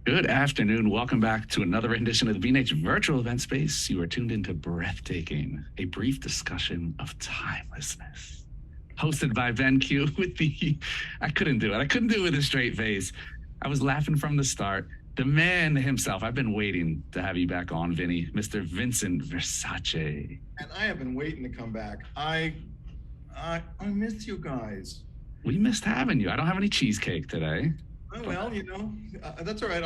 Good afternoon. Welcome back to another rendition of the B&H virtual event space. You are tuned into Breathtaking, a brief discussion of timelessness. Hosted by BenQ with I couldn't do it. I couldn't do it with a straight face. I was laughing from the start. The man himself. I've been waiting to have you back on, Vinny, Mr. Vincent Versace. And I have been waiting to come back. I missed you guys. We missed having you. I don't have any cheesecake today. Oh, well, that's all right.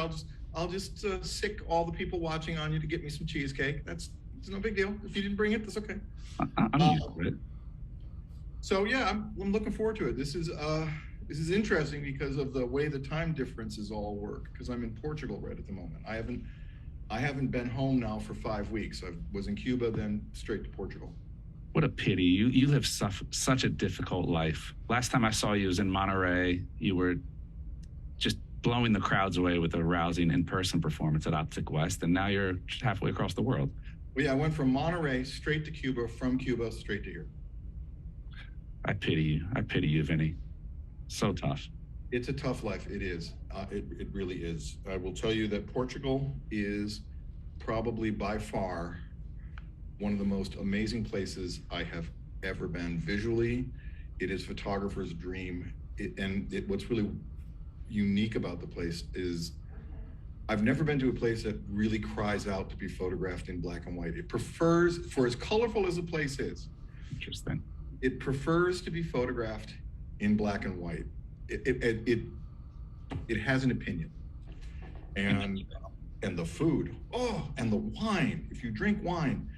I'll just sick all the people watching on you to get me some cheesecake. It's no big deal. If you didn't bring it, that's okay. I'm used to it. So yeah, I'm looking forward to it. This is interesting because of the way the time differences all work. Because I'm in Portugal right at the moment. I haven't been home now for 5 weeks. I was in Cuba, then straight to Portugal. What a pity. You live such a difficult life. Last time I saw you was in Monterey. You were just blowing the crowds away with a rousing in-person performance at Optic West, and now you're halfway across the world. Well, yeah, I went from Monterey straight to Cuba, from Cuba straight to here. I pity you. I pity you, Vinny. So tough. It's a tough life. It is. It really is. I will tell you that Portugal is probably by far one of the most amazing places I have ever been. Visually, it is photographer's dream. What's really unique about the place is I've never been to a place that really cries out to be photographed in black and white. It prefers, for as colorful as the place is, Interesting. it prefers to be photographed in black and white. It has an opinion. And the food, and the wine. If you drink wine,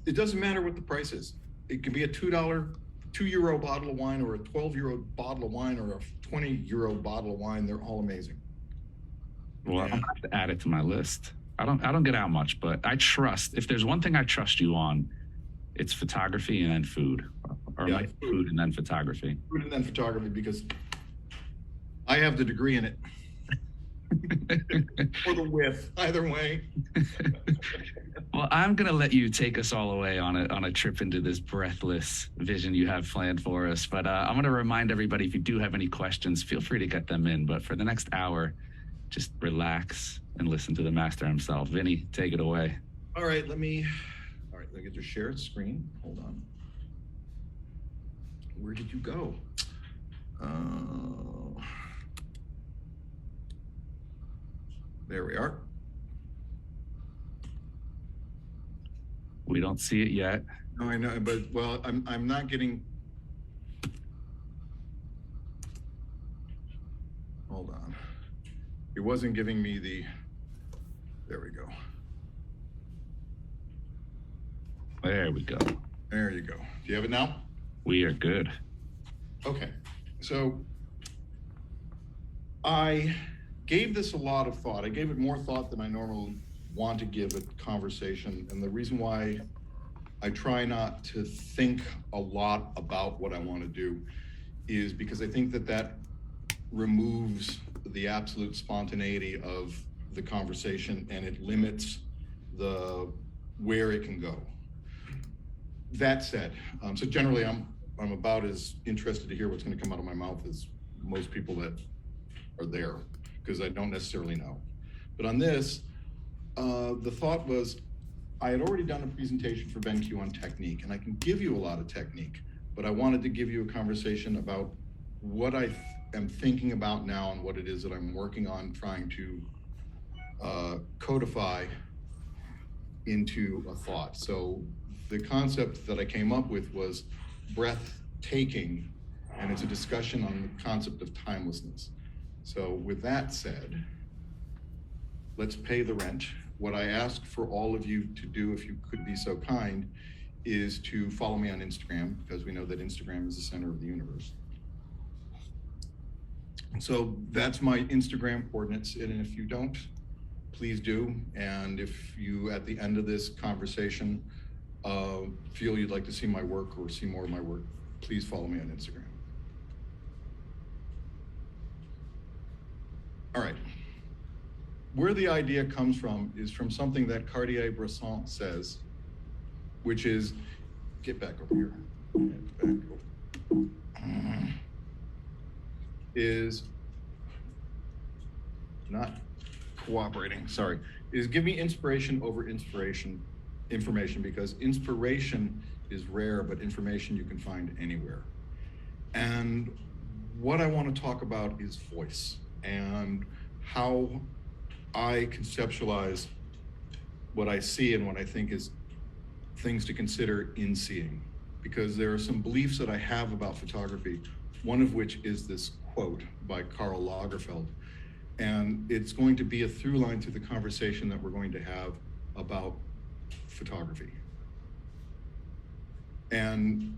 it doesn't matter what the price is. It could be a €2 bottle of wine, or a €12 bottle of wine, or a €20 bottle of wine. They're all amazing. Well, I'm gonna have to add it to my list. I don't get out much, but I trust, if there's one thing I trust you on, it's photography and then food. Or Yeah, like food and then photography. Food and then photography, because I have the degree in it. Or the width, either way. Well, I'm gonna let you take us all away on a trip into this breathless vision you have planned for us. But I'm gonna remind everybody, if you do have any questions, feel free to get them in. But for the next hour, just relax and listen to the master himself. Vinny, take it away. All right, let me get your shared screen. Hold on. Where did you go? There we are. We don't see it yet. No, I know, but well, I'm not getting. Hold on. It wasn't giving me the. There we go. There we go. There you go. Do you have it now? We are good. Okay. So I gave this a lot of thought. I gave it more thought than I normally want to give a conversation. And the reason why I try not to think a lot about what I want to do is because I think that removes the absolute spontaneity of the conversation, and it limits where it can go. That said, so generally I'm about as interested to hear what's going to come out of my mouth as most people that are there, because I don't necessarily know. But on this, the thought was, I had already done a presentation for BenQ on technique, and I can give you a lot of technique, but I wanted to give you a conversation about what I am thinking about now and what it is that I'm working on trying to codify into a thought. So the concept that I came up with was breathtaking, and it's a discussion on the concept of timelessness. So with that said, let's pay the rent. What I ask for all of you to do, if you could be so kind, is to follow me on Instagram, because we know that Instagram is the center of the universe. So that's my Instagram coordinates, and if you don't, please do. And if you, at the end of this conversation, feel you'd like to see my work or see more of my work, please follow me on Instagram. All right. Where the idea comes from is from something that Cartier-Bresson says, which is, get back over here, is not cooperating, sorry, is give me inspiration over information, because inspiration is rare, but information you can find anywhere. And what I want to talk about is voice and how I conceptualize what I see and what I think is things to consider in seeing. Because there are some beliefs that I have about photography, one of which is this quote by Karl Lagerfeld. And it's going to be a through line through the conversation that we're going to have about photography. And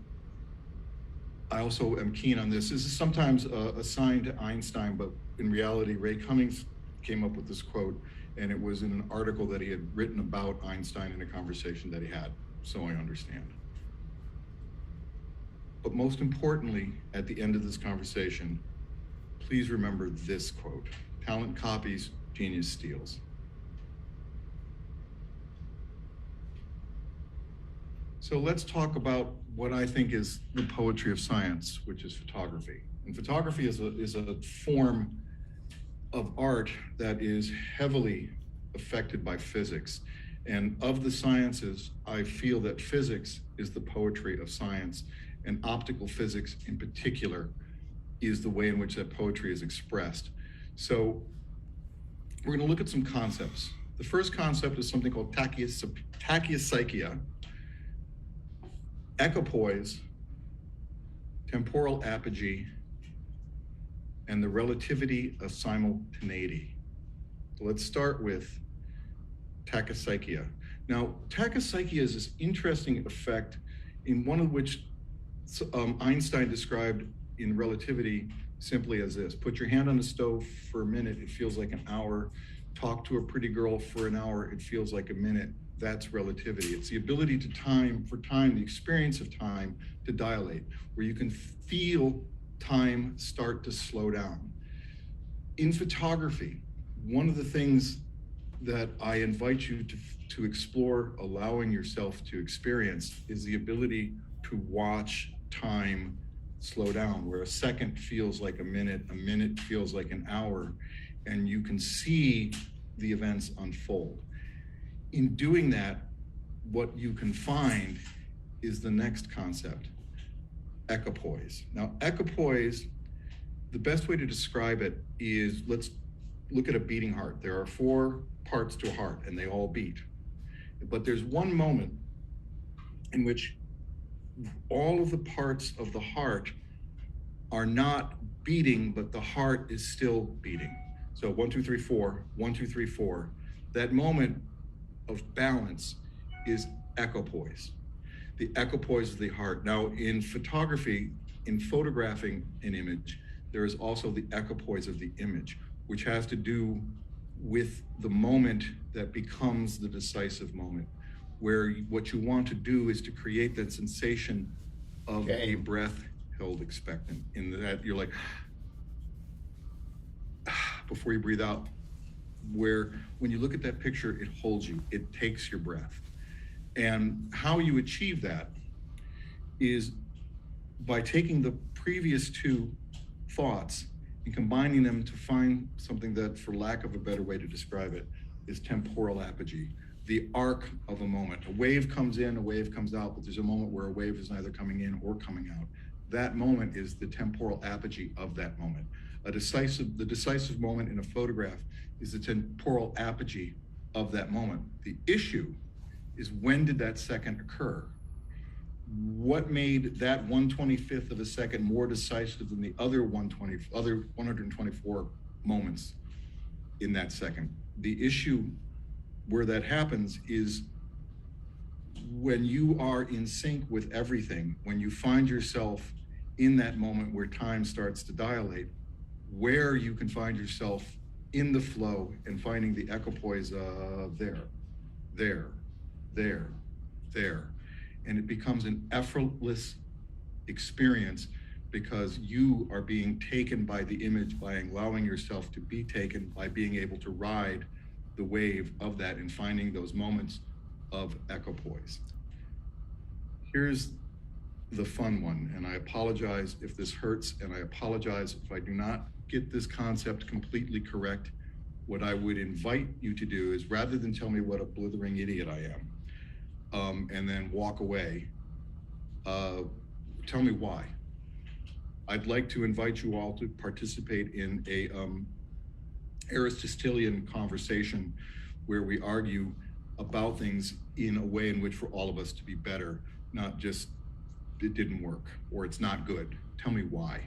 I also am keen on this. This is sometimes assigned to Einstein, but in reality, Ray Cummings came up with this quote, and it was in an article that he had written about Einstein in a conversation that he had, so I understand. But most importantly, at the end of this conversation, please remember this quote: talent copies, genius steals. So let's talk about what I think is the poetry of science, which is photography. And photography is a form of art that is heavily affected by physics. And of the sciences, I feel that physics is the poetry of science, and optical physics in particular is the way in which that poetry is expressed. So we're going to look at some concepts. The first concept is something called tachypsychia, equipoise, temporal apogee, and the relativity of simultaneity. So let's start with tachypsychia. Now, tachypsychia is this interesting effect, in one of which Einstein described in relativity simply as this: put your hand on the stove for a minute, it feels like an hour. Talk to a pretty girl for an hour, it feels like a minute. That's relativity. It's the ability to the experience of time to dilate, where you can feel time start to slow down. In photography, one of the things that I invite you to explore, allowing yourself to experience, is the ability to watch time slow down, where a second feels like a minute feels like an hour, and you can see the events unfold. In doing that, what you can find is the next concept, equipoise. Now, equipoise, the best way to describe it is, let's look at a beating heart. There are 4 parts to a heart, and they all beat. But there's one moment in which all of the parts of the heart are not beating, but the heart is still beating. So 1, 2, 3, 4, 1, 2, 3, 4. That moment of balance is equipoise. The equipoise of the heart. Now, in photography, in photographing an image, there is also the equipoise of the image, which has to do with the moment that becomes the decisive moment, where what you want to do is to create that sensation of a breath held expectant, in that you're like, before you breathe out, where when you look at that picture, it holds you, it takes your breath. And how you achieve that is by taking the previous 2 thoughts and combining them to find something that, for lack of a better way to describe it, is temporal apogee, the arc of a moment. A wave comes in, a wave comes out, but there's a moment where a wave is neither coming in or coming out. That moment is the temporal apogee of that moment. The decisive moment in a photograph is the temporal apogee of that moment. The issue is, when did that second occur? What made that 1/25th of a second more decisive than the other 124 moments in that second? The issue where that happens is when you are in sync with everything, when you find yourself in that moment where time starts to dilate, where you can find yourself in the flow and finding the equipoise of there. And it becomes an effortless experience, because you are being taken by the image, by allowing yourself to be taken, by being able to ride the wave of that and finding those moments of equipoise. Here's the fun one, and I apologize if this hurts, and I apologize if I do not get this concept completely correct. what I would invite you to do is, rather than tell me what a blithering idiot I am, and then walk away, tell me why. I'd like to invite you all to participate in a Aristotelian conversation where we argue about things in a way in which for all of us to be better, not just it didn't work or it's not good. Tell me why.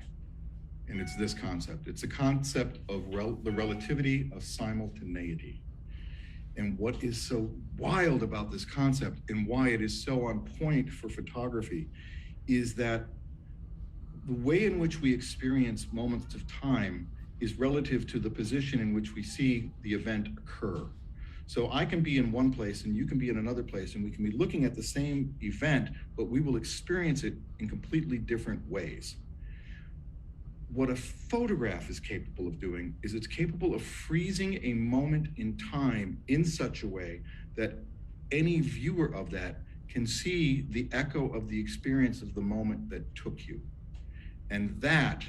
And it's this concept. It's a concept of the relativity of simultaneity. And what is so wild about this concept and why it is so on point for photography is that the way in which we experience moments of time is relative to the position in which we see the event occur. So I can be in one place and you can be in another place, and we can be looking at the same event, but we will experience it in completely different ways. What a photograph is capable of doing is it's capable of freezing a moment in time in such a way that any viewer of that can see the echo of the experience of the moment that took you. And that,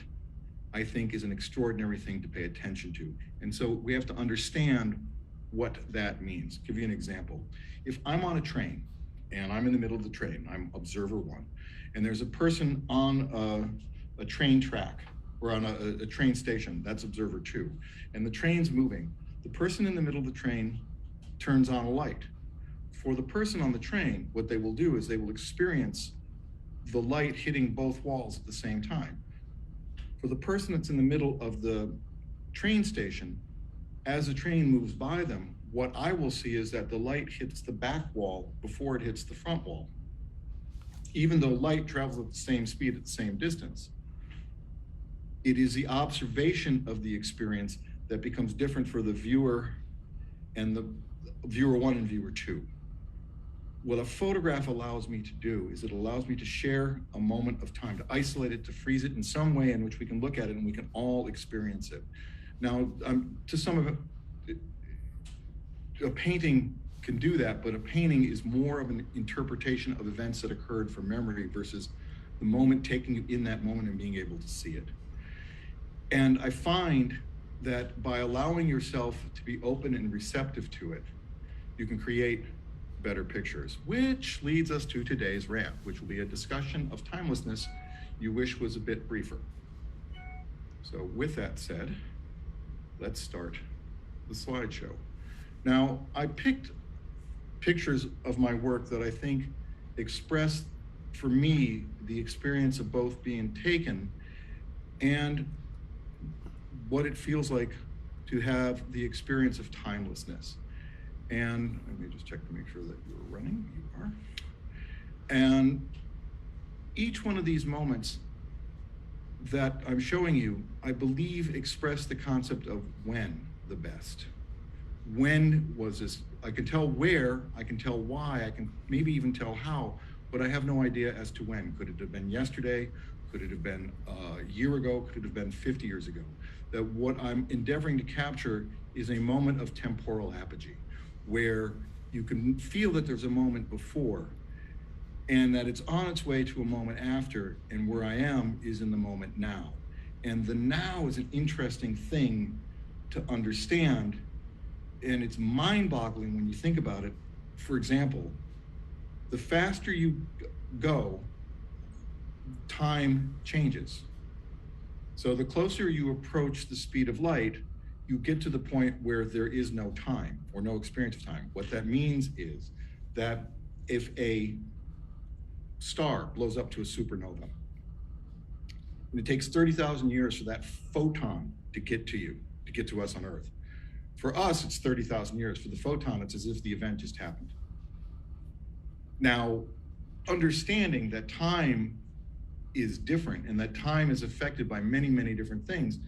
I think, is an extraordinary thing to pay attention to. And so we have to understand what that means. Give you an example. If I'm on a train and I'm in the middle of the train, I'm observer one, and there's a person on a train track or on a train station, that's observer two, and the train's moving, the person in the middle of the train turns on a light. For the person on the train, what they will do is they will experience the light hitting both walls at the same time. For the person that's in the middle of the train station, as the train moves by them, what I will see is that the light hits the back wall before it hits the front wall, even though light travels at the same speed at the same distance. It is the observation of the experience that becomes different for the viewer and the viewer one and viewer two. What a photograph allows me to do is it allows me to share a moment of time, to isolate it, to freeze it in some way in which we can look at it and we can all experience it. Now, to some of it, a painting can do that, but a painting is more of an interpretation of events that occurred from memory versus the moment taking you in that moment and being able to see it. And I find that by allowing yourself to be open and receptive to it, you can create better pictures, which leads us to today's rant, which will be a discussion of timelessness you wish was a bit briefer. So with that said, let's start the slideshow. Now, I picked pictures of my work that I think express, for me, the experience of both being taken and what it feels like to have the experience of timelessness. And let me just check to make sure that you're running. You are. And each one of these moments that I'm showing you, I believe express the concept of when the best. When was this? I can tell where, I can tell why, I can maybe even tell how, but I have no idea as to when. Could it have been yesterday? Could it have been a year ago? Could it have been 50 years ago? That what I'm endeavoring to capture is a moment of temporal apogee, where you can feel that there's a moment before and that it's on its way to a moment after, and where I am is in the moment now. And the now is an interesting thing to understand, and it's mind-boggling when you think about it. For example, the faster you go, time changes. So the closer you approach the speed of light, you get to the point where there is no time or no experience of time. What that means is that if a star blows up to a supernova, and it takes 30,000 years for that photon to get to you, to get to us on Earth. For us, it's 30,000 years. For the photon, it's as if the event just happened. Now, understanding that time is different and that time is affected by many, many different things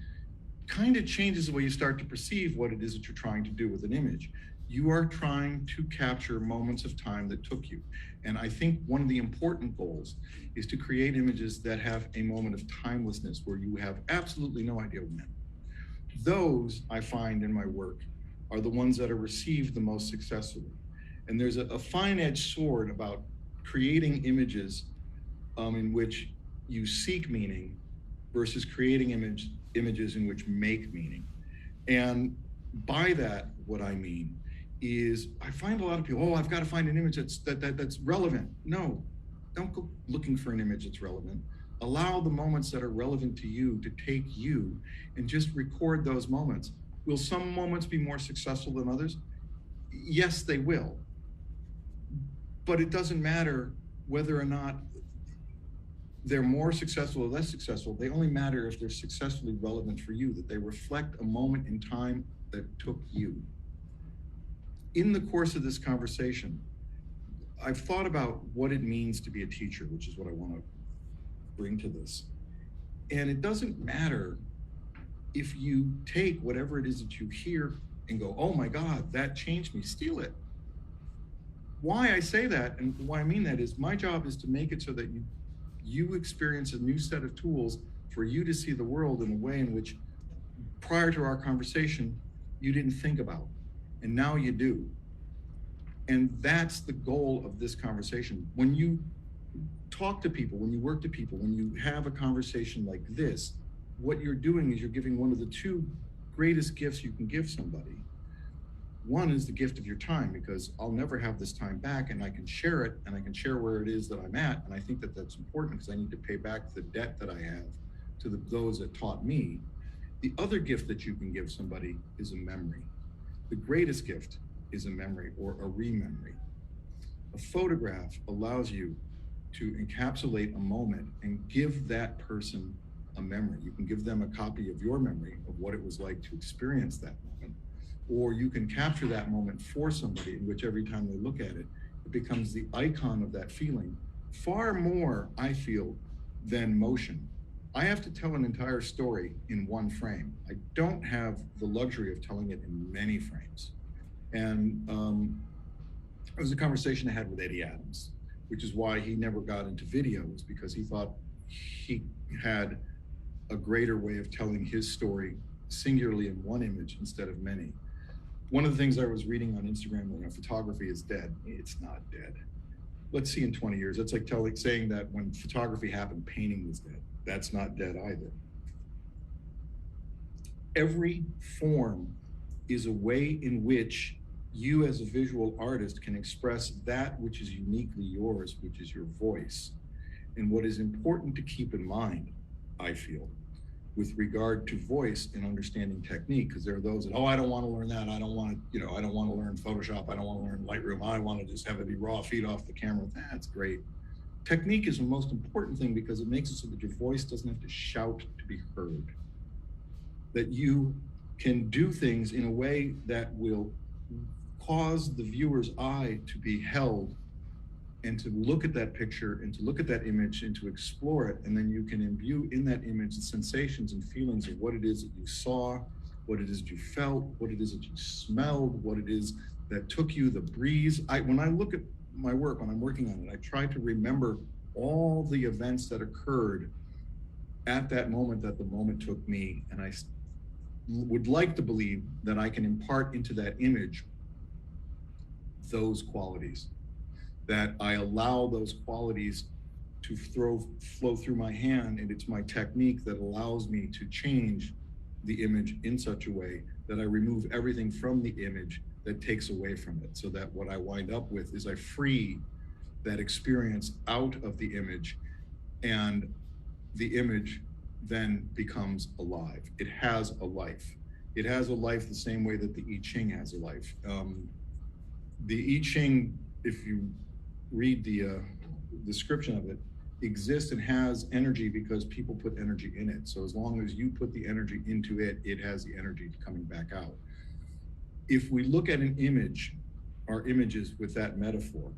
kind of changes the way you start to perceive what it is that you're trying to do with an image. You are trying to capture moments of time that took you. And I think one of the important goals is to create images that have a moment of timelessness where you have absolutely no idea when. Those, I find in my work, are the ones that are received the most successfully. And there's a fine-edged sword about creating images in which you seek meaning versus creating images in which make meaning. And By that, what I mean is I find a lot of people, oh, I've got to find an image that's relevant. No, don't go looking for an image that's relevant. Allow the moments that are relevant to you to take you, and just record those moments. Will some moments be more successful than others? Yes, they will. But it doesn't matter whether or not they're more successful or less successful. They only matter if they're successfully relevant for you, that they reflect a moment in time that took you. In the course of this conversation, I've thought about what it means to be a teacher, which is what I want to bring to this. And it doesn't matter if you take whatever it is that you hear and go, oh my God, that changed me, steal it. Why I say that and why I mean that is my job is to make it so that you experience a new set of tools for you to see the world in a way in which prior to our conversation, you didn't think about, and now you do. And that's the goal of this conversation. When you talk to people, when you work to people, when you have a conversation like this, what you're doing is you're giving one of the two greatest gifts you can give somebody. One is the gift of your time, because I'll never have this time back, and I can share it, and I can share where it is that I'm at. And I think that that's important because I need to pay back the debt that I have to those that taught me. The other gift that you can give somebody is a memory. The greatest gift is a memory or a rememory. A photograph allows you to encapsulate a moment and give that person a memory. You can give them a copy of your memory of what it was like to experience that moment, or you can capture that moment for somebody in which every time they look at it, it becomes the icon of that feeling. Far more, I feel, than motion. I have to tell an entire story in one frame. I don't have the luxury of telling it in many frames. And it was a conversation I had with Eddie Adams, which is why he never got into videos, because he thought he had a greater way of telling his story singularly in one image instead of many. One of the things I was reading on Instagram, photography is dead. It's not dead. Let's see in 20 years. That's like saying that when photography happened, painting was dead. That's not dead either. Every form is a way in which you as a visual artist can express that which is uniquely yours, which is your voice. And what is important to keep in mind, I feel, with regard to voice and understanding technique, because there are those that, oh, I don't want to learn that. I don't want to, I don't want to learn Photoshop. I don't want to learn Lightroom. I want to just have it be raw, feed off the camera. That's great. Technique is the most important thing because it makes it so that your voice doesn't have to shout to be heard. That you can do things in a way that will cause the viewer's eye to be held and to look at that picture and to look at that image and to explore it. And then you can imbue in that image the sensations and feelings of what it is that you saw, what it is that you felt, what it is that you smelled, what it is that took you, the breeze. When I look at my work, when I'm working on it, I try to remember all the events that occurred at that moment that the moment took me. And I would like to believe that I can impart into that image those qualities, that I allow those qualities to flow through my hand, and it's my technique that allows me to change the image in such a way that I remove everything from the image that takes away from it, so that what I wind up with is I free that experience out of the image, and the image then becomes alive. It has a life. It has a life the same way that the I Ching has a life. The I Ching, if you read the description of it, exists and has energy because people put energy in it. So as long as you put the energy into it, it has the energy coming back out. If we look at an image, our images with that metaphor,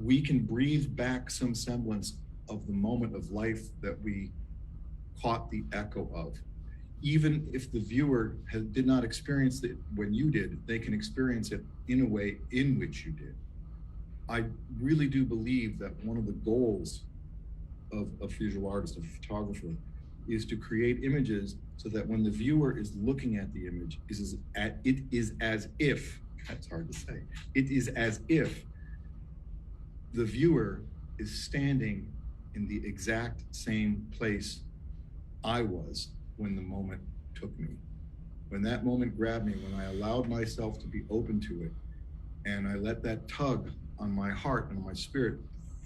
we can breathe back some semblance of the moment of life that we caught the echo of. Even if the viewer did not experience it when you did, they can experience it in a way in which you did. I really do believe that one of the goals of a visual artist, of a photographer, is to create images so that when the viewer is looking at the image, it is as if, that's hard to say, it is as if the viewer is standing in the exact same place I was when the moment took me. When that moment grabbed me, when I allowed myself to be open to it, and I let that tug on my heart and on my spirit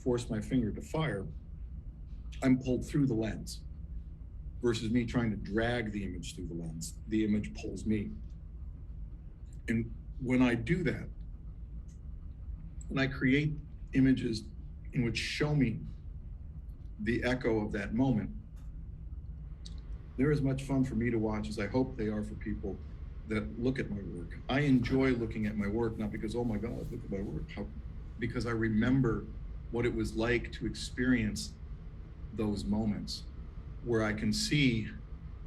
force my finger to fire, I'm pulled through the lens versus me trying to drag the image through the lens. The image pulls me. And when I do that, when I create images in which show me the echo of that moment, they're as much fun for me to watch as I hope they are for people that look at my work. I enjoy looking at my work, not because, oh my God, look at my work, because I remember what it was like to experience those moments where I can see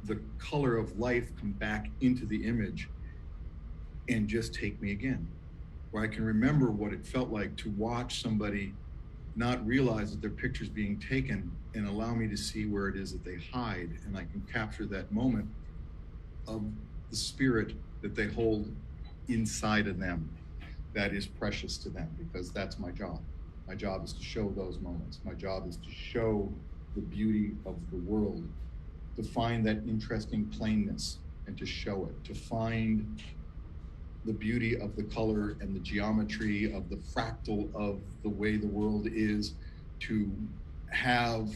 the color of life come back into the image and just take me again, where I can remember what it felt like to watch somebody not realize that their picture's being taken and allow me to see where it is that they hide, and I can capture that moment of the spirit that they hold inside of them that is precious to them, because that's my job. My job is to show those moments. My job is to show the beauty of the world, to find that interesting plainness and to show it, to find the beauty of the color and the geometry of the fractal of the way the world is, to have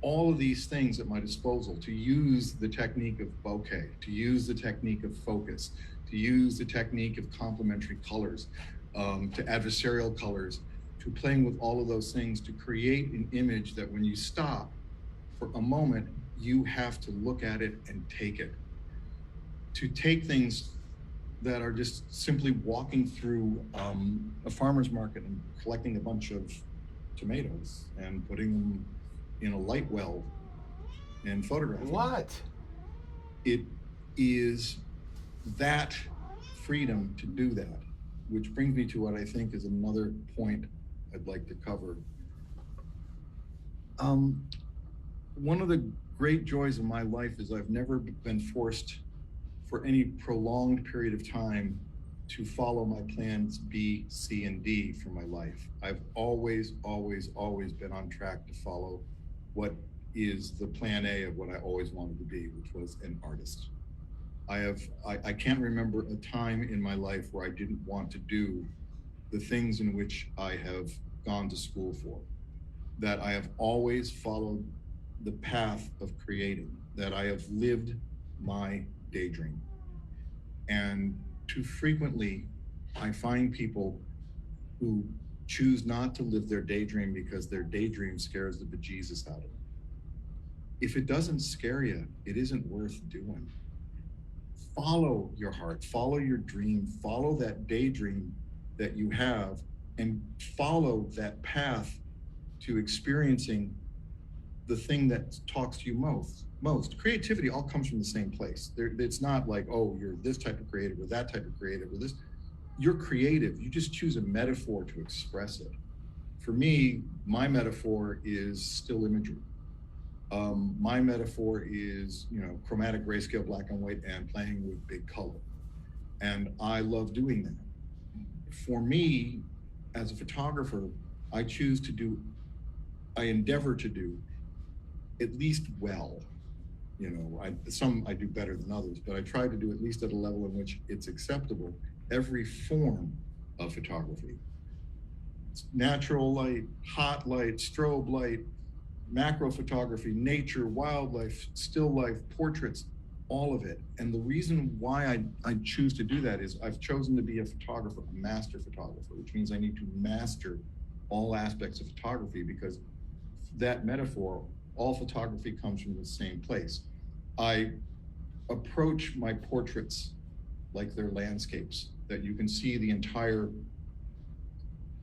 all of these things at my disposal, to use the technique of bokeh, to use the technique of focus, to use the technique of complementary colors, to adversarial colors, to playing with all of those things to create an image that when you stop for a moment, you have to look at it and take it. To take things that are just simply walking through a farmer's market and collecting a bunch of tomatoes and putting them in a light well and photographing. What? It is that freedom to do that, which brings me to what I think is another point I'd like to cover. One of the great joys of my life is I've never been forced for any prolonged period of time to follow my plans B, C, and D for my life. I've always been on track to follow what is the plan A of what I always wanted to be, which was an artist. I can't remember a time in my life where I didn't want to do the things in which I have gone to school for, that I have always followed the path of creating, that I have lived my daydream. And too frequently, I find people who choose not to live their daydream because their daydream scares the bejesus out of them. If it doesn't scare you, it isn't worth doing. Follow your heart, follow your dream, follow that daydream that you have, and follow that path to experiencing the thing that talks to you most. Creativity all comes from the same place. It's not like, oh, you're this type of creative or that type of creative or this. You're creative. You just choose a metaphor to express it. For me, my metaphor is still imagery. My metaphor is, chromatic grayscale, black and white, and playing with big color. And I love doing that. For me, as a photographer, I endeavor to do at least well. Some I do better than others, but I try to do at least at a level in which it's acceptable, every form of photography. Natural light, hot light, strobe light, macro photography, nature, wildlife, still life, portraits, all of it. And the reason why I choose to do that is I've chosen to be a photographer, a master photographer, which means I need to master all aspects of photography, because that metaphor, all photography comes from the same place. I approach my portraits like they're landscapes, that you can see the entire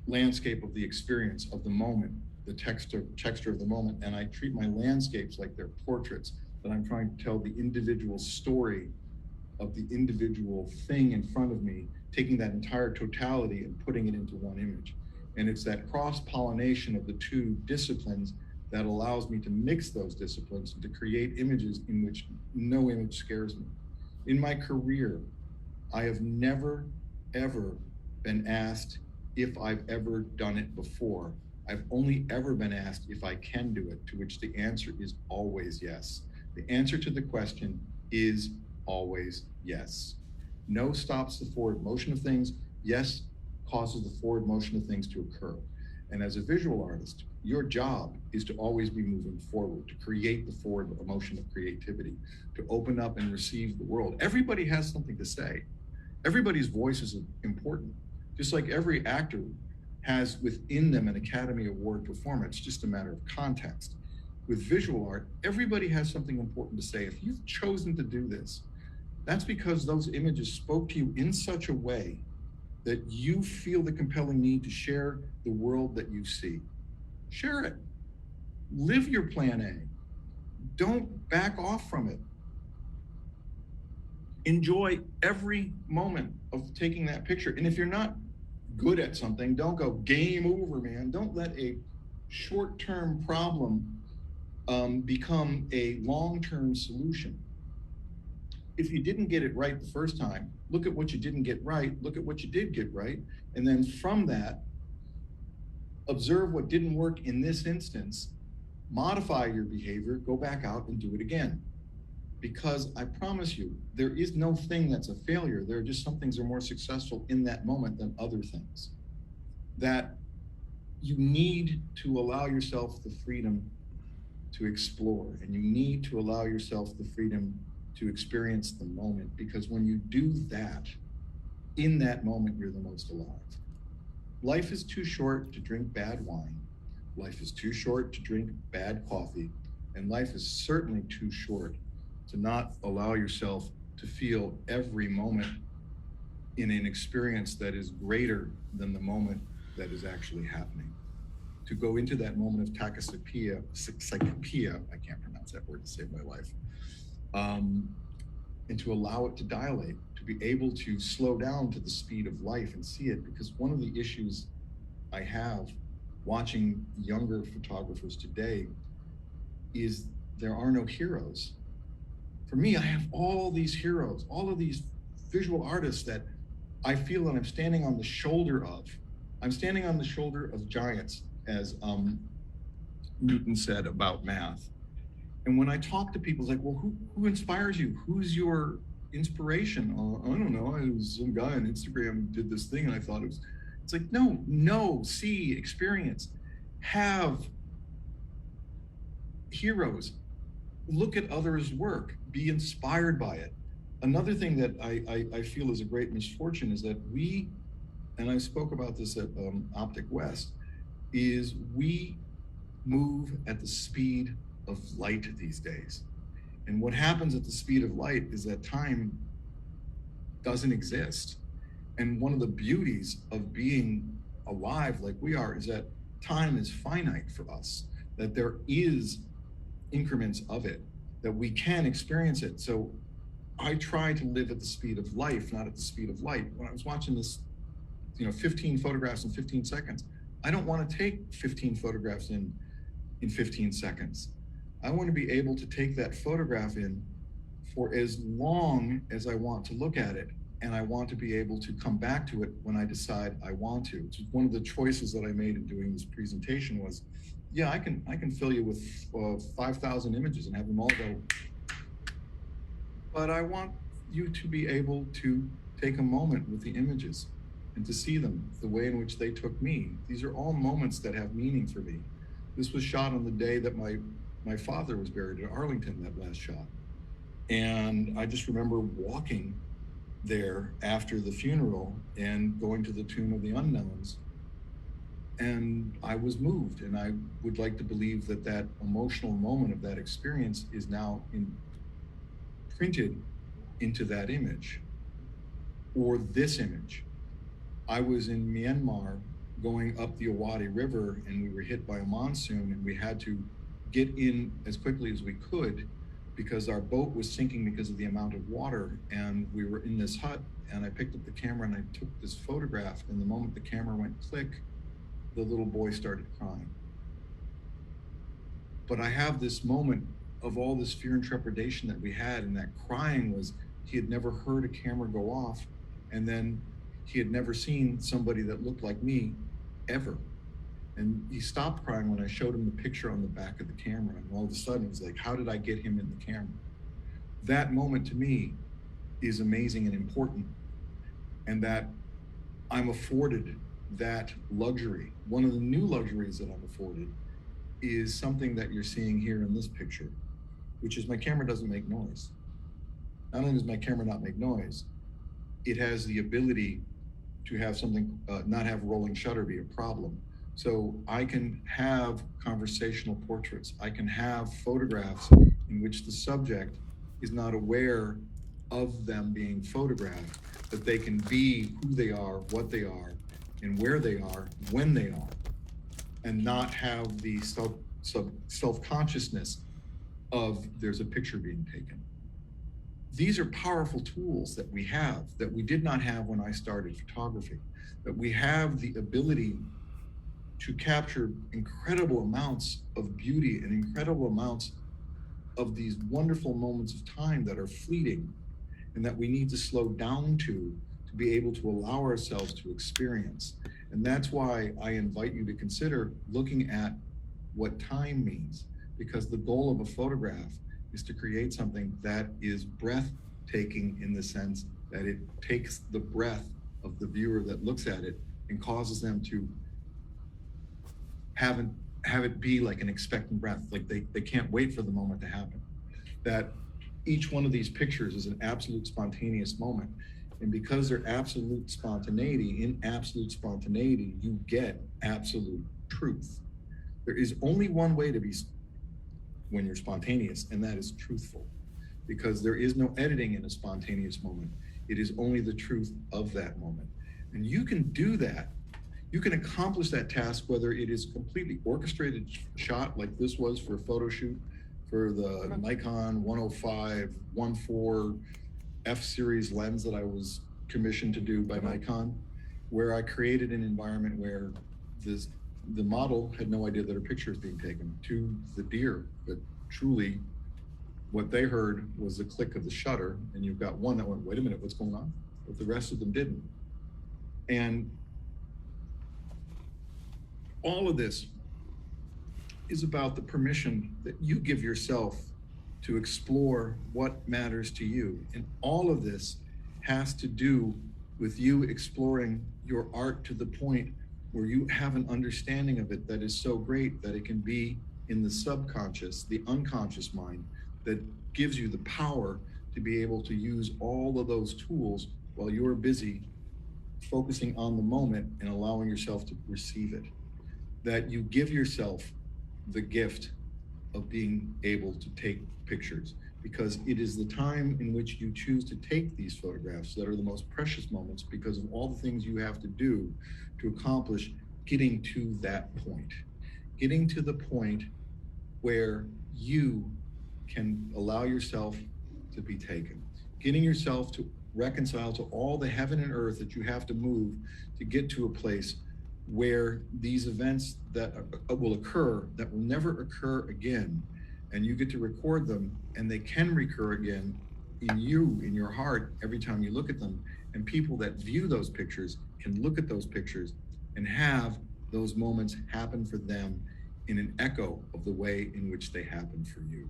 landscape of the experience of the moment, the texture of the moment. And I treat my landscapes like they're portraits, that I'm trying to tell the individual story of the individual thing in front of me, taking that entire totality and putting it into one image. And it's that cross-pollination of the two disciplines that allows me to mix those disciplines and to create images in which no image scares me. In my career, I have never, ever been asked if I've ever done it before. I've only ever been asked if I can do it, to which the answer is always yes. The answer to the question is always Yes. No stops the forward motion of things. Yes causes the forward motion of things to occur. And as a visual artist, your job is to always be moving forward, to create the forward motion of creativity, to open up and receive the world. Everybody has something to say. Everybody's voice is important. Just like every actor has within them an Academy Award performer, it's just a matter of context. With visual art, everybody has something important to say. If you've chosen to do this, that's because those images spoke to you in such a way that you feel the compelling need to share the world that you see. Share it. Live your plan A. Don't back off from it. Enjoy every moment of taking that picture. And if you're not good at something, don't go game over, man. Don't let a short-term problem become a long-term solution. If you didn't get it right the first time, look at what you didn't get right, look at what you did get right, and then from that, observe what didn't work in this instance, modify your behavior, go back out and do it again. Because I promise you, there is no thing that's a failure. There are just some things that are more successful in that moment than other things. That you need to allow yourself the freedom to explore, and you need to allow yourself the freedom to experience the moment, because when you do that, in that moment, you're the most alive. Life is too short to drink bad wine. Life is too short to drink bad coffee. And life is certainly too short to not allow yourself to feel every moment in an experience that is greater than the moment that is actually happening. To go into that moment of tachypsia, I can't pronounce that word to save my life, and to allow it to dilate, to be able to slow down to the speed of life and see it. Because one of the issues I have watching younger photographers today is there are no heroes. For me, I have all these heroes, all of these visual artists that I feel that I'm standing on the shoulder of. I'm standing on the shoulder of giants, as Newton said about math. And when I talk to people, it's like, well, who inspires you? Who's your inspiration? I don't know. I was some guy on Instagram did this thing and I thought it was, it's like, no, see, experience, have heroes, look at others' work, be inspired by it. Another thing that I feel is a great misfortune is that we, and I spoke about this at Optic West, is we move at the speed of light these days. And what happens at the speed of light is that time doesn't exist. And one of the beauties of being alive like we are is that time is finite for us, that there is increments of it, that we can experience it. So I try to live at the speed of life, not at the speed of light. When I was watching this, 15 photographs in 15 seconds, I don't want to take 15 photographs in 15 seconds. I want to be able to take that photograph in for as long as I want to look at it. And I want to be able to come back to it when I decide I want to. It's one of the choices that I made in doing this presentation was, yeah, I can fill you with 5,000 images and have them all go. But I want you to be able to take a moment with the images and to see them the way in which they took me. These are all moments that have meaning for me. This was shot on the day that my father was buried in Arlington, that last shot. And I just remember walking there after the funeral and going to the Tomb of the Unknowns. And I was moved, and I would like to believe that that emotional moment of that experience is now printed into that image, or this image. I was in Myanmar going up the Awadi River, and we were hit by a monsoon, and we had to get in as quickly as we could because our boat was sinking because of the amount of water. And we were in this hut, and I picked up the camera and I took this photograph. And the moment the camera went click, the little boy started crying. But I have this moment of all this fear and trepidation that we had, and that crying was, he had never heard a camera go off, and then he had never seen somebody that looked like me ever. And he stopped crying when I showed him the picture on the back of the camera. And all of a sudden, he was like, how did I get him in the camera? That moment to me is amazing and important, and that I'm afforded that luxury. One of the new luxuries that I'm afforded is something that you're seeing here in this picture, which is my camera doesn't make noise. Not only does my camera not make noise, it has the ability to have something, not have rolling shutter be a problem. So I can have conversational portraits. I can have photographs in which the subject is not aware of them being photographed, that they can be who they are, what they are, and where they are, when they are, and not have the self-consciousness of there's a picture being taken. These are powerful tools that we have that we did not have when I started photography, that we have the ability to capture incredible amounts of beauty and incredible amounts of these wonderful moments of time that are fleeting and that we need to slow down to be able to allow ourselves to experience. And that's why I invite you to consider looking at what time means, because the goal of a photograph is to create something that is breathtaking in the sense that it takes the breath of the viewer that looks at it and causes them to have it be like an expectant breath, like they can't wait for the moment to happen. That each one of these pictures is an absolute spontaneous moment. And because they're absolute spontaneity, in absolute spontaneity, you get absolute truth. There is only one way to be when you're spontaneous, and that is truthful, because there is no editing in a spontaneous moment. It is only the truth of that moment. And you can do that. You can accomplish that task, whether it is completely orchestrated shot like this was for a photo shoot for the Nikon 105 1.4 F series lens that I was commissioned to do by Nikon, where I created an environment where the model had no idea that her picture was being taken to the deer, but truly what they heard was the click of the shutter, and you've got one that went, wait a minute, what's going on? But the rest of them didn't. And all of this is about the permission that you give yourself to explore what matters to you. And all of this has to do with you exploring your art to the point where you have an understanding of it that is so great that it can be in the subconscious, the unconscious mind, that gives you the power to be able to use all of those tools while you're busy focusing on the moment and allowing yourself to receive it. That you give yourself the gift of being able to take pictures, because it is the time in which you choose to take these photographs that are the most precious moments, because of all the things you have to do to accomplish getting to that point, getting to the point where you can allow yourself to be taken, getting yourself to reconcile to all the heaven and earth that you have to move to get to a place where these events that will occur that will never occur again, and you get to record them, and they can recur again in you, in your heart, every time you look at them. And people that view those pictures can look at those pictures and have those moments happen for them in an echo of the way in which they happen for you.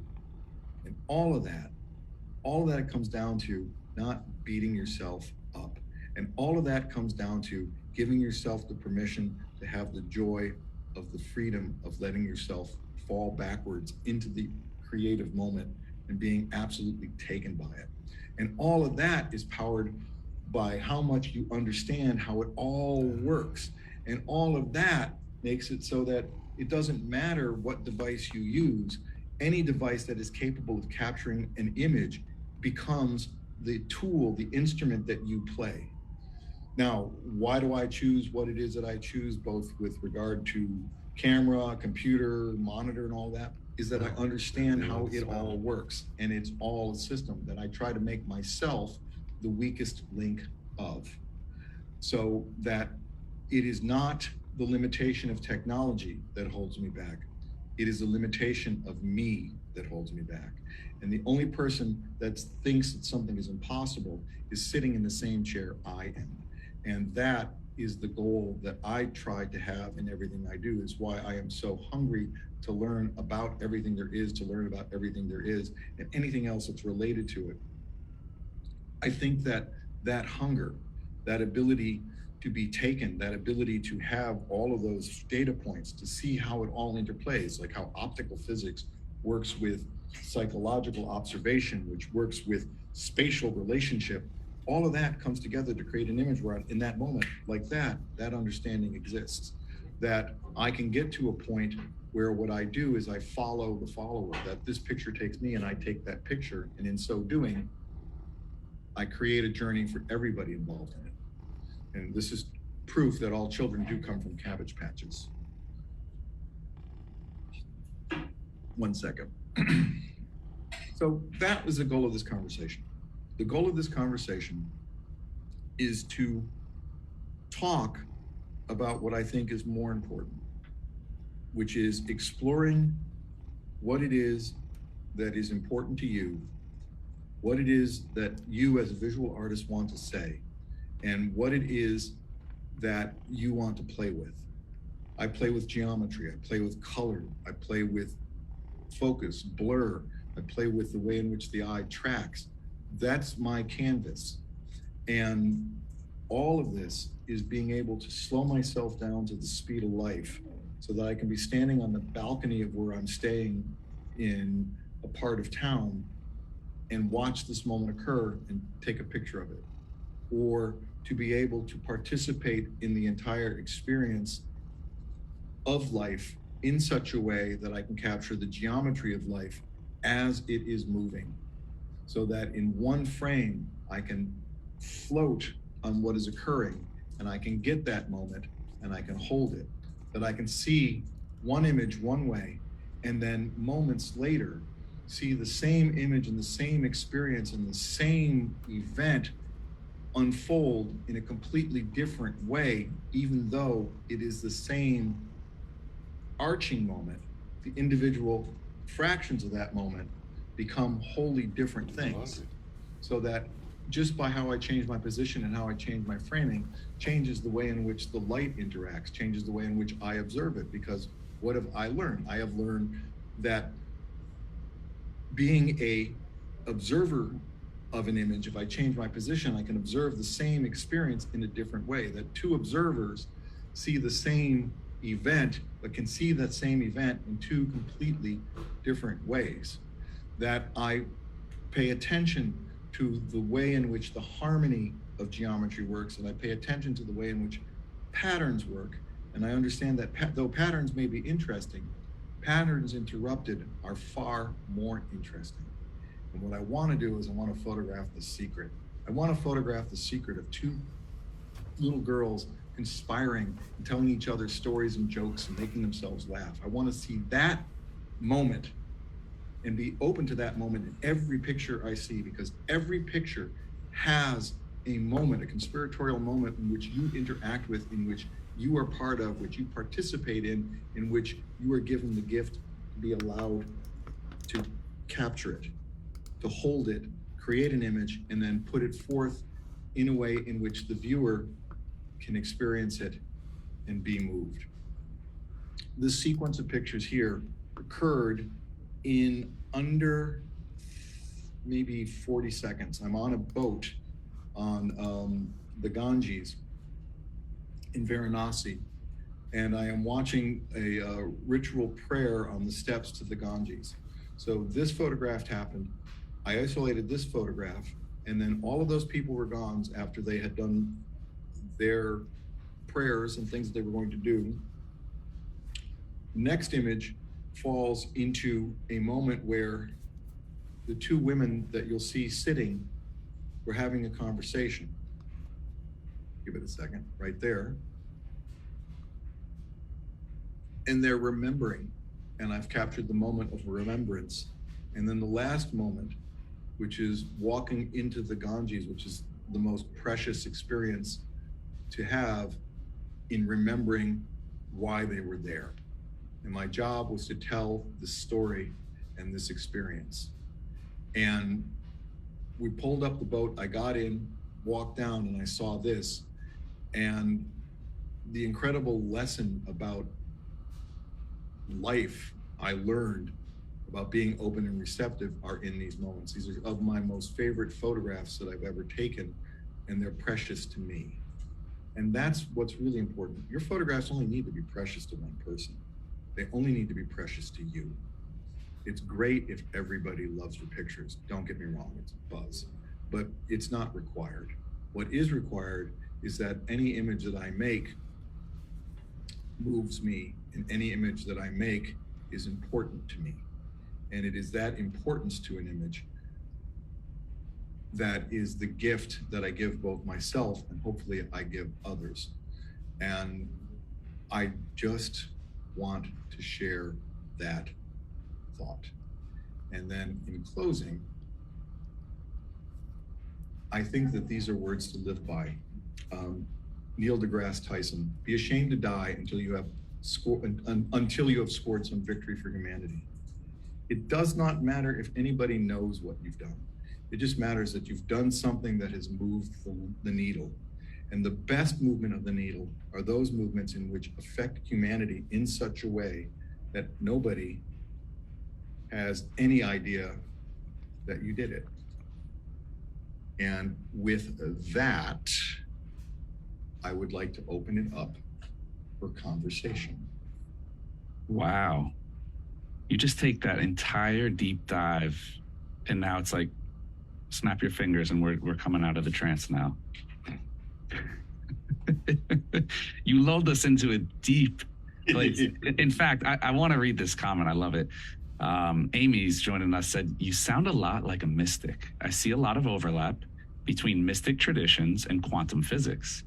And all of that comes down to not beating yourself up. And all of that comes down to giving yourself the permission to have the joy of the freedom of letting yourself fall backwards into the creative moment and being absolutely taken by it. And all of that is powered by how much you understand how it all works. And all of that makes it so that it doesn't matter what device you use. Any device that is capable of capturing an image becomes the tool, the instrument that you play. Now, why do I choose what it is that I choose, both with regard to camera, computer, monitor, and all that? Is that I understand how it all works, and it's all a system that I try to make myself the weakest link of, so that it is not the limitation of technology that holds me back. It is the limitation of me that holds me back. And the only person that thinks that something is impossible is sitting in the same chair I am. And that is the goal that I try to have in everything I do, is why I am so hungry to learn about everything there is, to learn about everything there is, and anything else that's related to it. I think that that hunger, that ability to be taken, that ability to have all of those data points, to see how it all interplays, like how optical physics works with psychological observation, which works with spatial relationship, all of that comes together to create an image where in that moment, like that understanding exists. That I can get to a point where what I do is I follow the follower, that this picture takes me and I take that picture. And in so doing, I create a journey for everybody involved in it. And this is proof that all children do come from cabbage patches. 1 second. So that was the goal of this conversation. The goal of this conversation is to talk about what I think is more important, which is exploring what it is that is important to you, what it is that you as a visual artist want to say, and what it is that you want to play with. I play with geometry, I play with color, I play with focus, blur, I play with the way in which the eye tracks. That's my canvas. And all of this is being able to slow myself down to the speed of life so that I can be standing on the balcony of where I'm staying in a part of town and watch this moment occur and take a picture of it. Or to be able to participate in the entire experience of life in such a way that I can capture the geometry of life as it is moving, so that in one frame I can float on what is occurring and I can get that moment and I can hold it, that I can see one image one way and then moments later see the same image and the same experience and the same event unfold in a completely different way, even though it is the same arching moment. The individual fractions of that moment become wholly different things. So that just by how I change my position and how I change my framing changes the way in which the light interacts, changes the way in which I observe it. Because what have I learned? I have learned that being a observer of an image, if I change my position, I can observe the same experience in a different way. That two observers see the same event, but can see that same event in two completely different ways. That I pay attention to the way in which the harmony of geometry works, and I pay attention to the way in which patterns work. And I understand that though patterns may be interesting, patterns interrupted are far more interesting. And what I want to do is I want to photograph the secret. I want to photograph the secret of two little girls conspiring and telling each other stories and jokes and making themselves laugh. I want to see that moment and be open to that moment in every picture I see, because every picture has a moment, a conspiratorial moment in which you interact with, in which you are part of, which you participate in which you are given the gift to be allowed to capture it, to hold it, create an image, and then put it forth in a way in which the viewer can experience it and be moved. This sequence of pictures here occurred in under maybe 40 seconds. I'm on a boat on the Ganges in Varanasi, and I am watching a ritual prayer on the steps to the Ganges. So this photograph happened. I isolated this photograph, and then all of those people were gone after they had done their prayers and things that they were going to do. Next image falls into a moment where the two women that you'll see sitting were having a conversation. Give it a second, right there. And they're remembering, and I've captured the moment of remembrance. And then the last moment, which is walking into the Ganges, which is the most precious experience to have in remembering why they were there. And my job was to tell the story and this experience. And we pulled up the boat, I got in, walked down, and I saw this. And the incredible lesson about life I learned about being open and receptive are in these moments. These are of my most favorite photographs that I've ever taken, and they're precious to me. And that's what's really important. Your photographs only need to be precious to one person. They only need to be precious to you. It's great if everybody loves your pictures. Don't get me wrong, it's a buzz, but it's not required. What is required is that any image that I make moves me, and any image that I make is important to me. And it is that importance to an image that is the gift that I give both myself and hopefully I give others. And I just want to share that thought. And then in closing, I think that these are words to live by. Neil deGrasse Tyson, be ashamed to die until you have scored some victory for humanity. It does not matter if anybody knows what you've done. It just matters that you've done something that has moved the needle. And the best movement of the needle are those movements in which affect humanity in such a way that nobody has any idea that you did it. And with that, I would like to open it up for conversation. Wow. You just take that entire deep dive, and now it's like, snap your fingers and we're coming out of the trance now. You lulled us into a deep place. In fact, I want to read this comment. I love it. Amy's joining us, said, you sound a lot like a mystic. I see a lot of overlap between mystic traditions and quantum physics.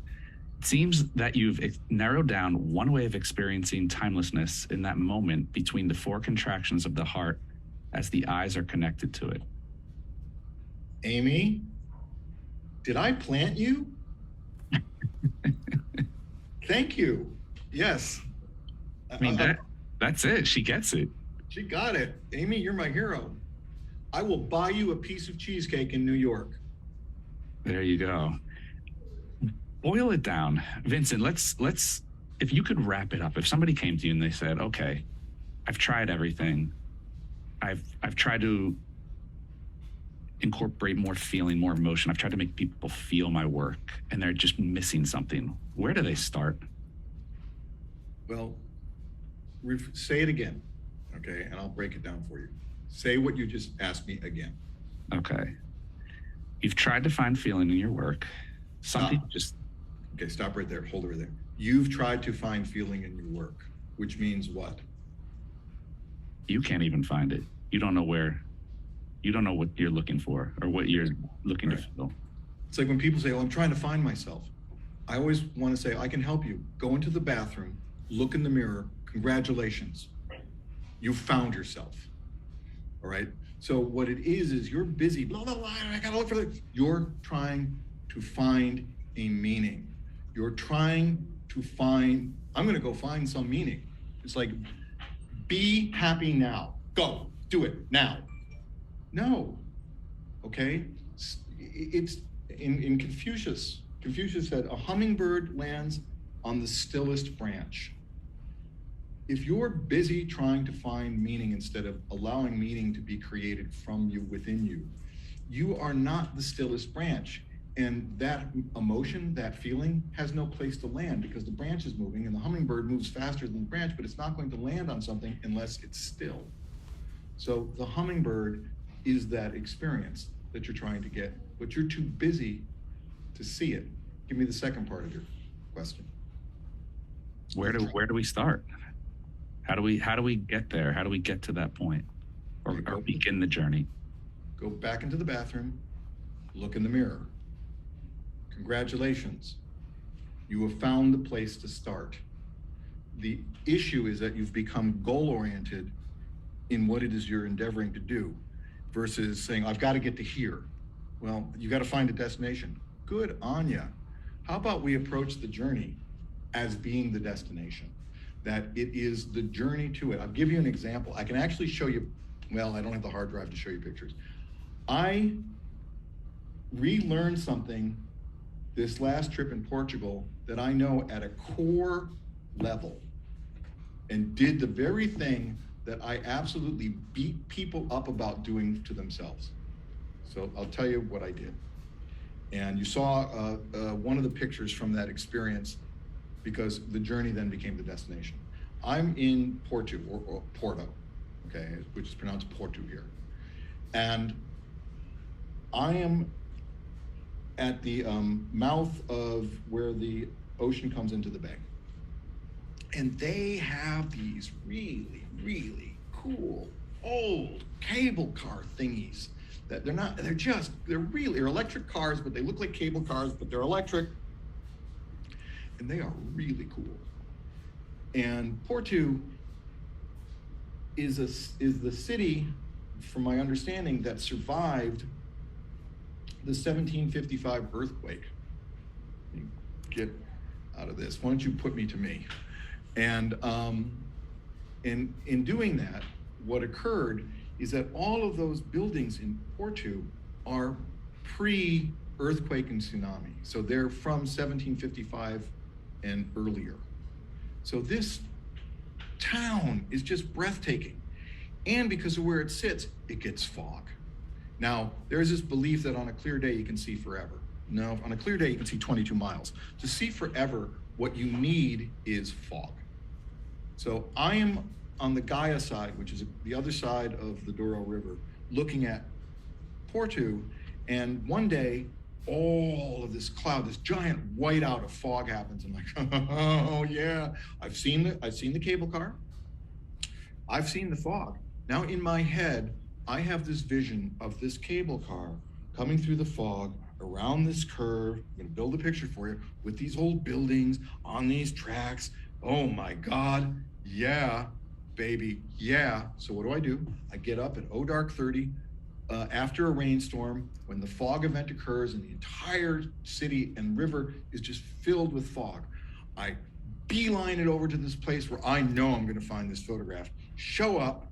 It seems that you've narrowed down one way of experiencing timelessness in that moment between the four contractions of the heart as the eyes are connected to it. Amy, did I plant you? Thank you. Yes. I mean, that's it. She gets it. She got it. Amy, you're my hero. I will buy you a piece of cheesecake in New York. There you go. Boil it down. Vincent, let's if you could wrap it up. If somebody came to you and they said, okay, I've tried everything. I've tried to incorporate more feeling, more emotion. I've tried to make people feel my work, and they're just missing something. Where do they start? Well, say it again, okay? And I'll break it down for you. Say what you just asked me again. Okay. You've tried to find feeling in your work. Something just... Okay, stop right there. Hold it right there. You've tried to find feeling in your work, which means what? You can't even find it. You don't know where... You don't know what you're looking for or what you're looking to feel. It's like when people say, oh, I'm trying to find myself. I always want to say, I can help you. Go into the bathroom, look in the mirror. Congratulations. You found yourself. All right. So what it is you're busy, blah, blah, blah, I gotta look for the, you're trying to find a meaning. You're trying to find, I'm going to go find some meaning. It's like, be happy now. Go, do it now. No, okay? It's in Confucius. Confucius said, a hummingbird lands on the stillest branch. If you're busy trying to find meaning instead of allowing meaning to be created from you, within you, you are not the stillest branch. And that emotion, that feeling has no place to land because the branch is moving and the hummingbird moves faster than the branch, but it's not going to land on something unless it's still. So the hummingbird is that experience that you're trying to get, but you're too busy to see it. Give me the second part of your question. Where do we start? How do we get there? How do we get to that point or begin the journey? Go back into the bathroom, look in the mirror. Congratulations. You have found the place to start. The issue is that you've become goal-oriented in what it is you're endeavoring to do versus saying, I've got to get to here. Well, you got to find a destination. Good on ya. How about we approach the journey as being the destination? That it is the journey to it. I'll give you an example. I can actually show you, well, I don't have the hard drive to show you pictures. I relearned something this last trip in Portugal that I know at a core level and did the very thing that I absolutely beat people up about doing to themselves. So I'll tell you what I did. And you saw one of the pictures from that experience, because the journey then became the destination. I'm in Porto, or Porto, okay, which is pronounced Porto here. And I am at the mouth of where the ocean comes into the bay. And they have these really, really cool old cable car thingies that they're electric cars, but they look like cable cars, but they're electric. And they are really cool. And Porto is the city, from my understanding, that survived the 1755 earthquake. Get out of this. Why don't you put me to me? And in doing that, what occurred is that all of those buildings in Porto are pre-earthquake and tsunami. So they're from 1755 and earlier. So this town is just breathtaking. And because of where it sits, it gets fog. Now, there's this belief that on a clear day, you can see forever. No, on a clear day, you can see 22 miles. To see forever, what you need is fog. So I am on the Gaia side, which is the other side of the Douro River, looking at Porto, and one day, all of this cloud, this giant whiteout of fog happens. I'm like, oh yeah, I've seen the cable car. I've seen the fog. Now in my head, I have this vision of this cable car coming through the fog around this curve. I'm gonna build a picture for you with these old buildings on these tracks. Oh my God, yeah, baby, yeah. So what do? I get up at dark 30 after a rainstorm, when the fog event occurs and the entire city and river is just filled with fog. I beeline it over to this place where I know I'm gonna find this photograph, show up,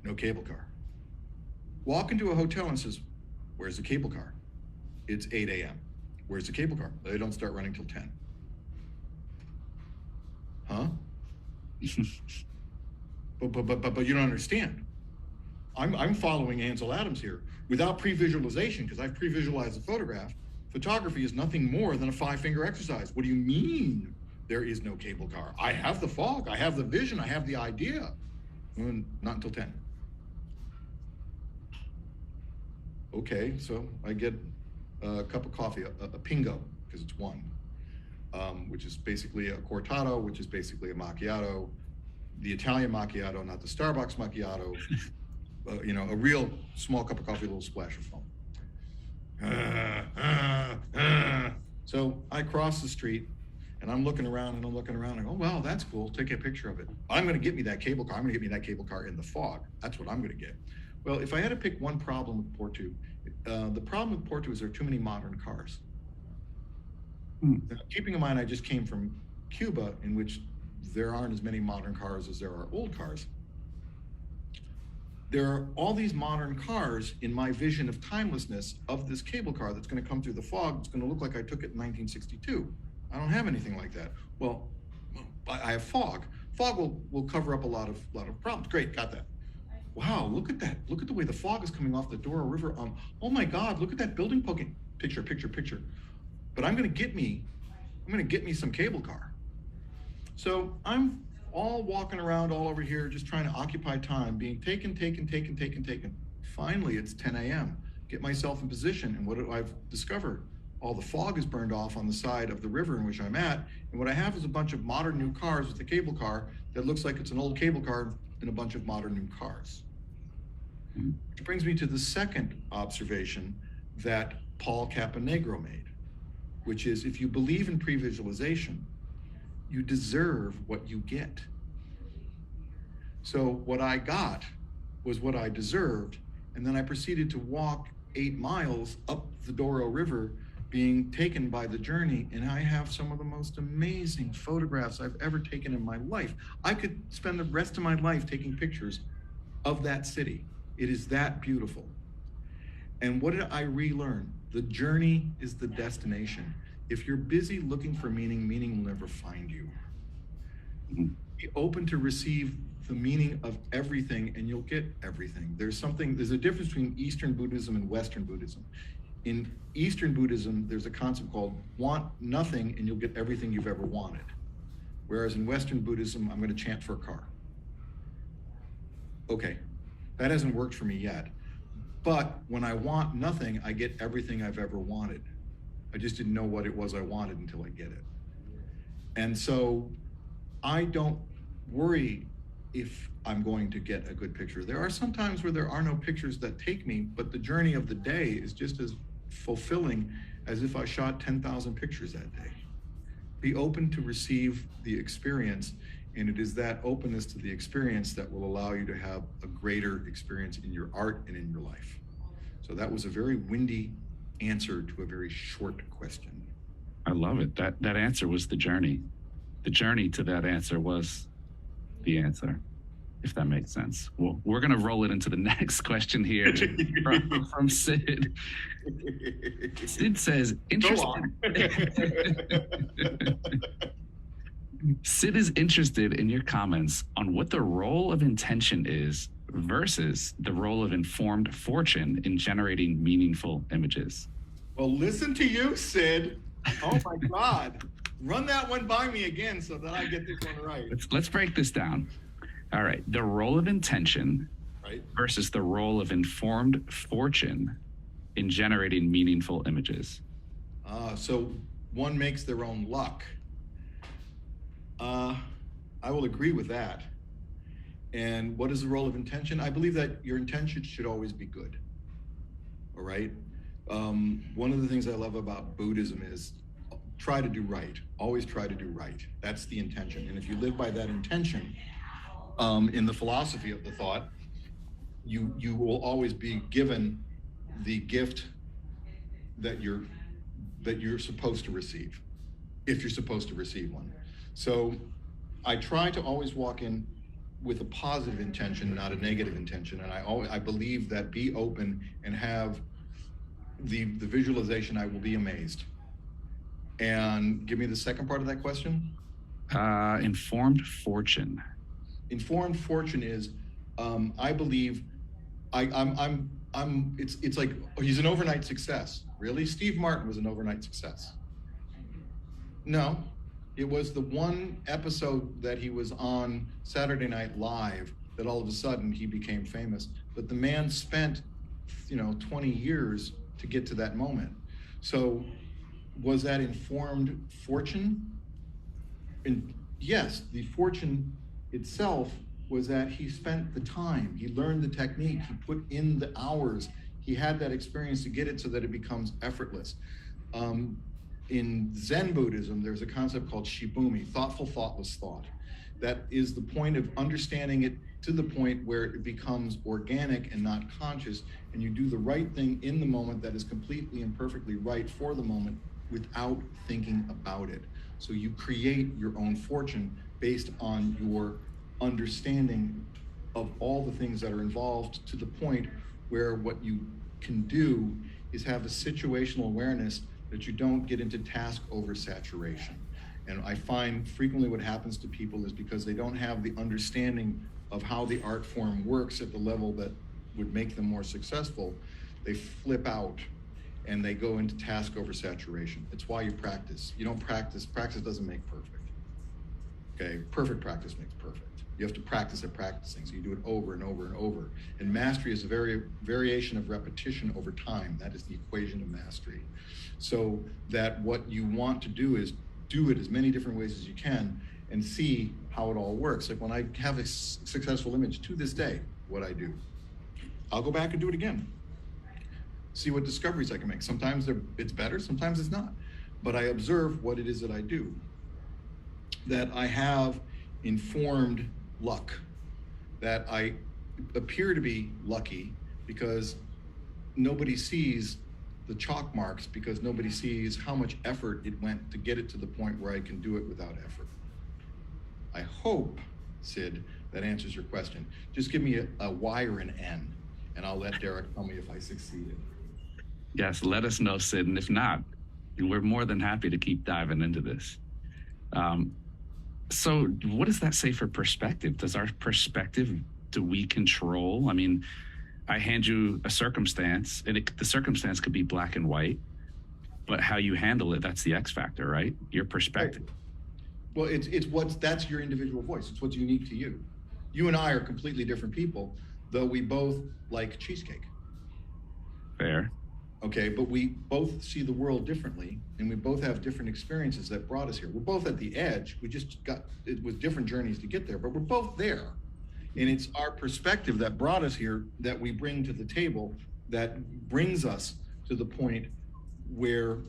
no cable car. Walk into a hotel and says, where's the cable car? It's 8 a.m. Where's the cable car? They don't start running till 10. Huh? but you don't understand. I'm following Ansel Adams here without pre-visualization, because I've pre-visualized the photograph. Photography is nothing more than a 5-finger exercise. What do you mean there is no cable car? I have the fog, I have the vision, I have the idea. Not until 10. Okay, so I get a cup of coffee, a pingo, because it's one, which is basically a cortado, which is basically a macchiato, the Italian macchiato, not the Starbucks macchiato, a real small cup of coffee, a little splash of foam. So I cross the street and I'm looking around and I go, oh, wow, that's cool. Take a picture of it. I'm going to get me that cable car. I'm going to get me that cable car in the fog. That's what I'm going to get. Well, if I had to pick one problem with Porto, the problem with Porto is there are too many modern cars. Now, keeping in mind, I just came from Cuba, in which there aren't as many modern cars as there are old cars. There are all these modern cars in my vision of timelessness of this cable car that's going to come through the fog. It's going to look like I took it in 1962. I don't have anything like that. Well, I have fog. Fog will cover up a lot of problems. Great, got that. Wow, look at that. Look at the way the fog is coming off the Douro River. Oh my God, look at that building poking. Picture. But I'm gonna get me some cable car. So I'm all walking around all over here, just trying to occupy time, being taken. Finally, it's 10 a.m. Get myself in position, and what do I've discovered? All the fog is burned off on the side of the river in which I'm at, and what I have is a bunch of modern new cars with a cable car that looks like it's an old cable car and a bunch of modern new cars. Which brings me to the second observation that Paul Caponegro made, which is if you believe in pre-visualization, you deserve what you get. So what I got was what I deserved, and then I proceeded to walk 8 miles up the Douro River, being taken by the journey, and I have some of the most amazing photographs I've ever taken in my life. I could spend the rest of my life taking pictures of that city. It is that beautiful. And what did I relearn? The journey is the destination. If you're busy looking for meaning, meaning will never find you. Be open to receive the meaning of everything and you'll get everything. There's a difference between Eastern Buddhism and Western Buddhism. In Eastern Buddhism, there's a concept called want nothing and you'll get everything you've ever wanted. Whereas in Western Buddhism, I'm going to chant for a car. Okay, that hasn't worked for me yet. But when I want nothing, I get everything I've ever wanted. I just didn't know what it was I wanted until I get it. And so I don't worry if I'm going to get a good picture. There are some times where there are no pictures that take me, but the journey of the day is just as fulfilling as if I shot 10,000 pictures that day. Be open to receive the experience, and it is that openness to the experience that will allow you to have a greater experience in your art and in your life. So that was a very windy answer to a very short question. I love it. That answer was the journey. The journey to that answer was the answer, if that makes sense. Well, we're going to roll it into the next question here from Sid. Sid says, Sid is interested in your comments on what the role of intention is versus the role of informed fortune in generating meaningful images. Well, listen to you, Sid. Oh my God. Run that one by me again so that I get this one right. Let's break this down. All right. The role of intention versus the role of informed fortune in generating meaningful images. So one makes their own luck. I will agree with that. And what is the role of intention? I believe that your intention should always be good. All right. One of the things I love about Buddhism is try to do right. Always try to do right. That's the intention. And if you live by that intention, in the philosophy of the thought, you will always be given the gift that you're supposed to receive, if you're supposed to receive one. So I try to always walk in with a positive intention, not a negative intention. And I believe that be open and have the visualization, I will be amazed. And give me the second part of that question. Informed fortune. Informed fortune is, I believe, it's like, he's an overnight success. Really? Steve Martin was an overnight success. No, it was the one episode that he was on Saturday Night Live that all of a sudden he became famous. But the man spent, 20 years to get to that moment. So was that informed fortune? And yes, the fortune itself was that he spent the time, he learned the technique, he put in the hours, he had that experience to get it so that it becomes effortless. In Zen Buddhism, there's a concept called shibumi, thoughtful, thoughtless thought. That is the point of understanding it to the point where it becomes organic and not conscious, and you do the right thing in the moment that is completely and perfectly right for the moment without thinking about it. So you create your own fortune based on your understanding of all the things that are involved, to the point where what you can do is have a situational awareness that you don't get into task oversaturation. And I find frequently what happens to people is because they don't have the understanding of how the art form works at the level that would make them more successful, they flip out and they go into task oversaturation. It's why you practice. You don't practice doesn't make perfect. Okay, perfect practice makes perfect. You have to practice at practicing, so you do it over and over and over. And mastery is a variation of repetition over time. That is the equation of mastery. So that what you want to do is do it as many different ways as you can and see how it all works. Like when I have a successful image, to this day, what I do, I'll go back and do it again. See what discoveries I can make. Sometimes it's better, sometimes it's not. But I observe what it is that I do. That I have informed luck. That I appear to be lucky because nobody sees the chalk marks, because nobody sees how much effort it went to get it to the point where I can do it without effort. I hope, Sid, that answers your question. Just give me a Y or an N, and I'll let Derek tell me if I succeeded. Yes, let us know, Sid. And if not, we're more than happy to keep diving into this. So what does that say for perspective? Does our perspective, do we control? I mean, I hand you a circumstance, and the circumstance could be black and white, but how you handle it, that's the X factor, right? Your perspective. Well, that's your individual voice. It's what's unique to you. You and I are completely different people, though we both like cheesecake. Fair. Okay, but we both see the world differently, and we both have different experiences that brought us here. We're both at the edge. We just got it with different journeys to get there, but we're both there. And it's our perspective that brought us here that we bring to the table that brings us to the point where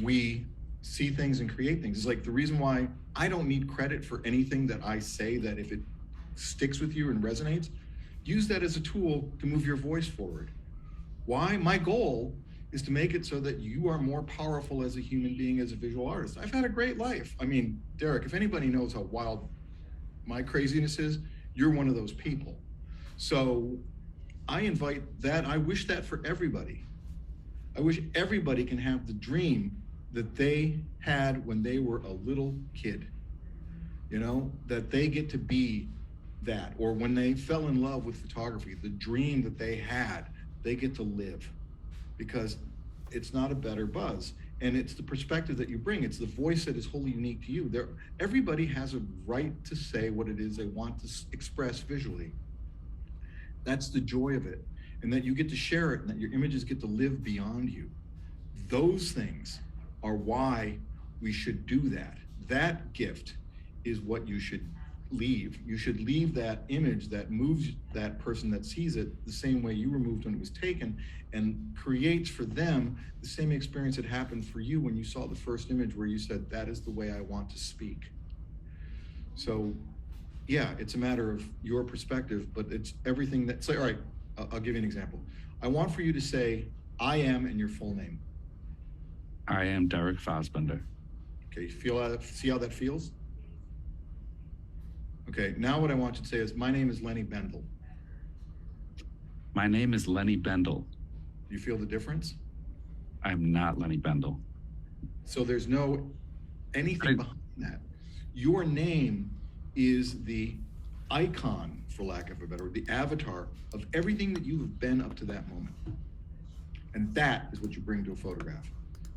we see things and create things. It's like the reason why I don't need credit for anything that I say, that if it sticks with you and resonates, use that as a tool to move your voice forward. Why? My goal is to make it so that you are more powerful as a human being, as a visual artist. I've had a great life. I mean, Derek, if anybody knows how wild my craziness is, you're one of those people. So I invite that. I wish that for everybody. I wish everybody can have the dream that they had when they were a little kid, you know, that they get to be that, or when they fell in love with photography, the dream that they had, they get to live, because it's not a better buzz. And it's the perspective that you bring. It's the voice that is wholly unique to you. Everybody has a right to say what it is they want to express visually. That's the joy of it. And that you get to share it, and that your images get to live beyond you. Those things are why we should do that. That gift is what you should leave. You should leave that image that moves that person that sees it the same way you were moved when it was taken, and creates for them the same experience that happened for you when you saw the first image, where you said, that is the way I want to speak. So yeah, it's a matter of your perspective, but it's everything that, say, all right, I'll give you an example. I want for you to say, I am, and your full name. I am Derek Fassbender. Okay, see how that feels? Okay, now what I want you to say is, my name is Lenny Bendel. My name is Lenny Bendel. You feel the difference? I'm not Lenny Bendel. So there's no anything behind that. Your name is the icon, for lack of a better word, the avatar of everything that you have been up to that moment. And that is what you bring to a photograph.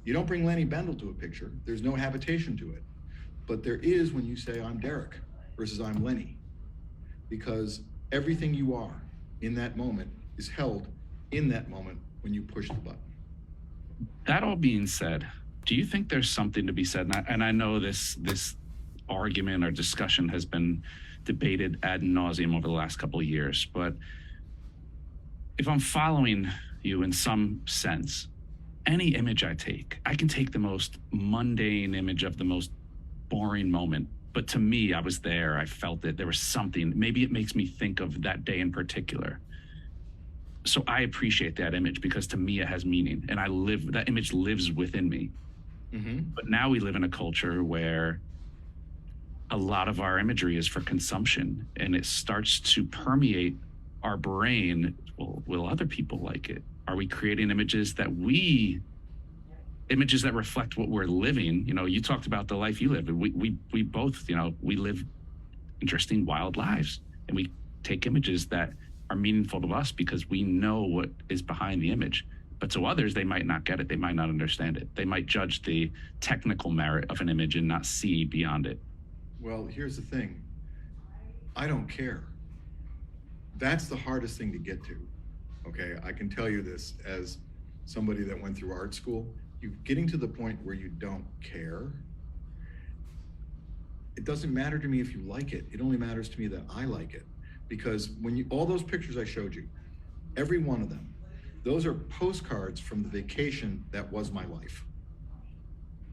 You don't bring Lenny Bendel to a picture. There's no habitation to it. But there is when you say, I'm Derek versus I'm Lenny. Because everything you are in that moment is held in that moment when you push the button. That all being said, do you think there's something to be said? And I know this argument or discussion has been debated ad nauseum over the last couple of years, but if I'm following you in some sense, any image I take, I can take the most mundane image of the most boring moment, but to me, I was there, I felt it, there was something, maybe it makes me think of that day in particular. So I appreciate that image because to me it has meaning, and that image lives within me. Mm-hmm. But now we live in a culture where a lot of our imagery is for consumption, and it starts to permeate our brain. Well, will other people like it? Are we creating images that reflect what we're living? You know, you talked about the life you live. We both, you know, we live interesting, wild lives, and we take images that are meaningful to us because we know what is behind the image. But to others, they might not get it. They might not understand it. They might judge the technical merit of an image and not see beyond it. Well, here's the thing. I don't care. That's the hardest thing to get to. Okay, I can tell you this as somebody that went through art school. You're getting to the point where you don't care. It doesn't matter to me if you like it. It only matters to me that I like it. Because all those pictures I showed you, every one of them, those are postcards from the vacation that was my life,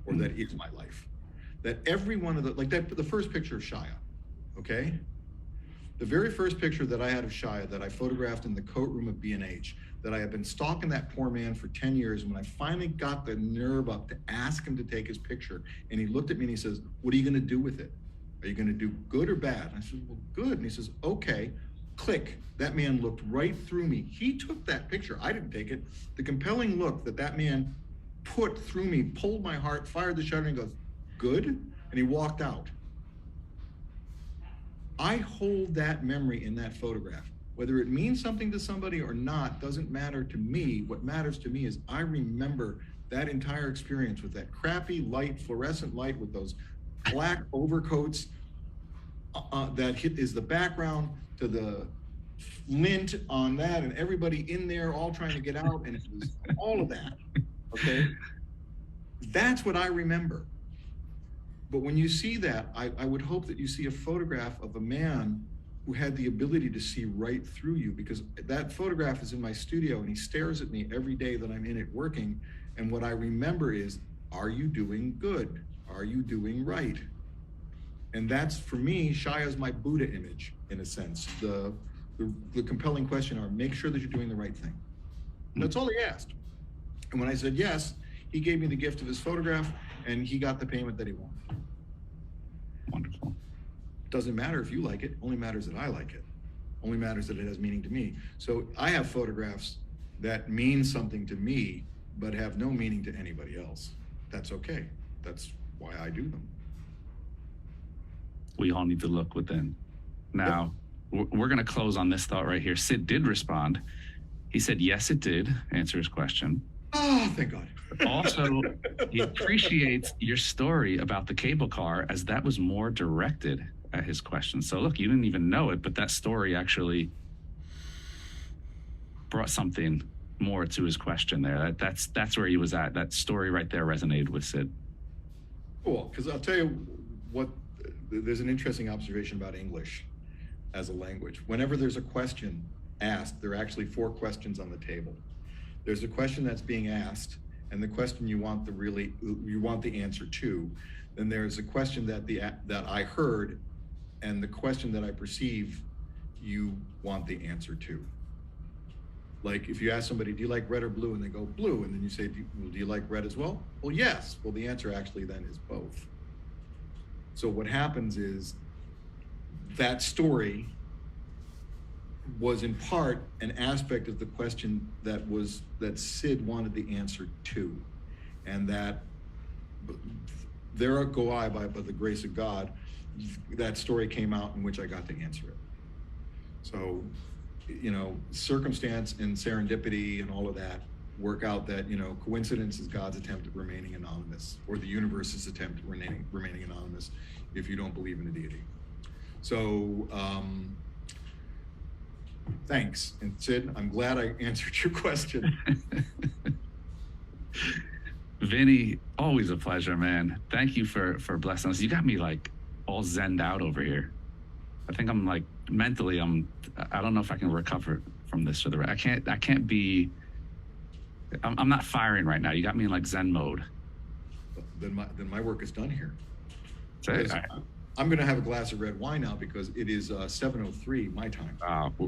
or that is my life. That every one of the first picture of Shia, okay? The very first picture that I had of Shia that I photographed in the coat room of B&H, that I had been stalking that poor man for 10 years, and when I finally got the nerve up to ask him to take his picture, and he looked at me and he says, what are you gonna do with it? Are you gonna do good or bad? And I said, well, good. And he says, okay, click. That man looked right through me. He took that picture, I didn't take it. The compelling look that man put through me, pulled my heart, fired the shutter, and goes, good? And he walked out. I hold that memory in that photograph. Whether it means something to somebody or not doesn't matter to me. What matters to me is I remember that entire experience with that crappy light, fluorescent light with those black overcoats that is the background to the lint on that and everybody in there all trying to get out, and it was all of that, okay? That's what I remember. But when you see that, I would hope that you see a photograph of a man who had the ability to see right through you, because that photograph is in my studio and he stares at me every day that I'm in it working. And what I remember is, are you doing good? Are you doing right? And that's, for me, Shaya's my Buddha image, in a sense. The compelling question are, make sure that you're doing the right thing. That's all he asked. And when I said yes, he gave me the gift of his photograph and he got the payment that he wanted. Wonderful. Doesn't matter if you like it, only matters that I like it. Only matters that it has meaning to me. So I have photographs that mean something to me, but have no meaning to anybody else. That's okay. That's why I do them. We all need to look within. Now, we're going to close on this thought right here. Sid did respond. He said, yes, it did answer his question. Oh, thank God. Also, he appreciates your story about the cable car, as that was more directed at his question. So look, you didn't even know it, but that story actually brought something more to his question there. That's where he was at. That story right there resonated with Sid. Cool, because I'll tell you what, there's an interesting observation about English as a language. Whenever there's a question asked, there are actually 4 questions on the table. There's a question that's being asked, and the question you want the answer to. Then there's a question that I heard, and the question that I perceive you want the answer to. Like if you ask somebody, do you like red or blue? And they go blue, and then you say, do you like red as well? Well, yes. Well, the answer actually then is both. So what happens is that story was in part an aspect of the question that Sid wanted the answer to, and that there go I by the grace of God, that story came out in which I got to answer it. So, circumstance and serendipity and all of that work out that, coincidence is God's attempt at remaining anonymous, or the universe's attempt at remaining anonymous if you don't believe in a deity. So, thanks. And Sid, I'm glad I answered your question. Vinny, always a pleasure, man. Thank you for blessing us. You got me like all zenned out over here. I think I'm like mentally, I don't know if I can recover from this for the rest. I can't be, I'm not firing right now. You got me in like Zen mode. Then my work is done here. That's it. I'm going to have a glass of red wine now because it is 7:03 my time.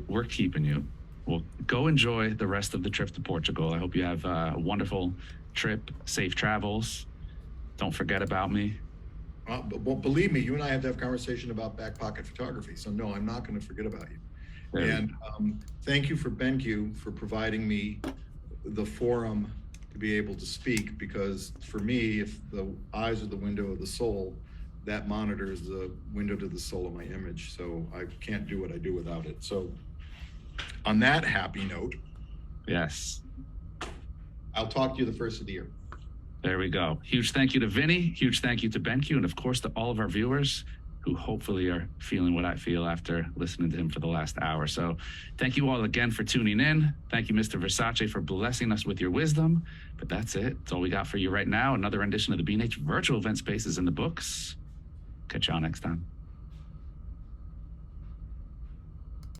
We're keeping you. Well, go enjoy the rest of the trip to Portugal. I hope you have a wonderful trip, safe travels. Don't forget about me. But believe me, you and I have to have a conversation about back pocket photography. So no, I'm not going to forget about you. And thank you for BenQ for providing me the forum to be able to speak, because for me, if the eyes are the window of the soul, that monitor is the window to the soul of my image. So I can't do what I do without it. So on that happy note, yes, I'll talk to you the first of the year. There we go. Huge thank you to Vinny. Huge thank you to BenQ, and of course to all of our viewers who hopefully are feeling what I feel after listening to him for the last hour. So thank you all again for tuning in. Thank you, Mr. Versace, for blessing us with your wisdom. But that's it. That's all we got for you right now. Another rendition of the B&H virtual event space is in the books. Catch y'all next time.